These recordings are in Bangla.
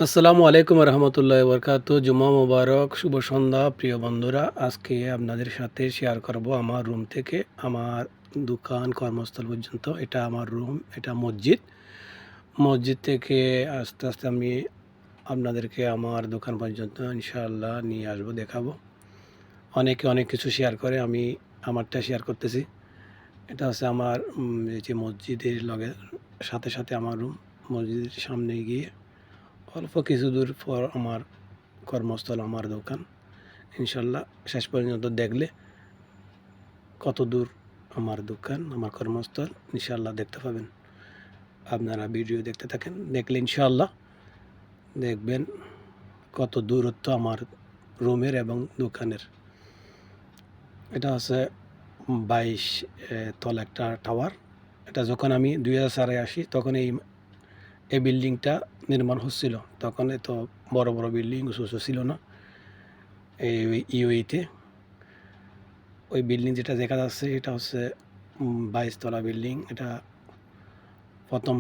আসসালামু আলাইকুম রহমতুল্লাহ বরকাত। জুমা মোবারক, শুভ সন্ধ্যা প্রিয় বন্ধুরা। আজকে আপনাদের সাথে শেয়ার করব আমার রুম থেকে আমার দোকান কর্মস্থল পর্যন্ত। এটা আমার রুম, এটা মসজিদ। মসজিদ থেকে আস্তে আস্তে আমি আপনাদেরকে আমার দোকান পর্যন্ত ইনশাআল্লাহ নিয়ে আসবো, দেখাবো। অনেকে অনেক কিছু শেয়ার করে, আমি আমারটা শেয়ার করতেছি। এটা হচ্ছে আমার এই যে মসজিদের লগে সাথে সাথে আমার রুম। মসজিদের সামনে গিয়ে অল্প কিছু দূর পর আমার কর্মস্থল, আমার দোকান। ইনশাল্লাহ শেষ পর্যন্ত দেখলে কত দূর আমার দোকান, আমার কর্মস্থল ইনশাল্লাহ দেখতে পাবেন। আপনারা ভিডিও দেখতে থাকেন, দেখলে ইনশাল্লাহ দেখবেন কত দূরত্ব আমার রুমের এবং দোকানের। এটা হচ্ছে 22 তলা একটা টাওয়ার। এটা যখন আমি 2004-এ আসি তখন এই বিল্ডিংটা নির্মাণ হচ্ছিল। তখন এত বড় বড় বিল্ডিং উঁচু উঁচু ছিল না এই ইউএইতে। ওই বিল্ডিং যেটা দেখা যাচ্ছে এটা হচ্ছে 22 তলা বিল্ডিং। এটা প্রথম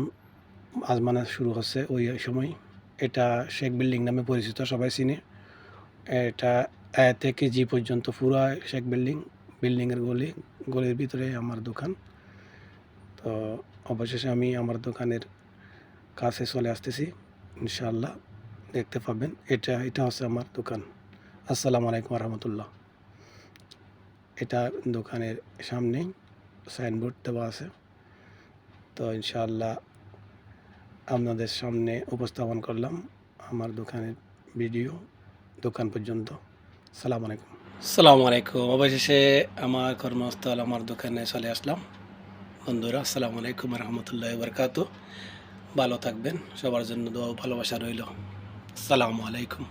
আজমানা শুরু হচ্ছে ওই সময়। এটা শেখ বিল্ডিং নামে পরিচিত, সবাই চিনে। এটা এ থেকে জি পর্যন্ত পুরো শেখ বিল্ডিং। বিল্ডিংয়ের গলির ভিতরে আমার দোকান। তো অবশেষে আমি আমার দোকানের কাছে চলে আসতেছি, ইনশাআল্লাহ দেখতে পাবেন। এটা হচ্ছে আমার দোকান। আসসালামু আলাইকুম রহমতুল্লাহ। এটা দোকানের সামনেই সাইনবোর্ড দেওয়া আছে। তো ইনশাআল্লাহ আপনাদের সামনে উপস্থাপন করলাম আমার দোকানের ভিডিও, দোকান পর্যন্ত। সালাম আলাইকুম। সালামু আলাইকুম। অবশেষে আমার কর্মস্থল, আমার দোকানে চলে আসলাম। বন্ধুরা, আসসালামু আলাইকুম রহমতুল্লাহ বরকাত। ভালো থাকবেন, সবার জন্য দোয়া ও ভালোবাসা রইল। আসসালামু আলাইকুম।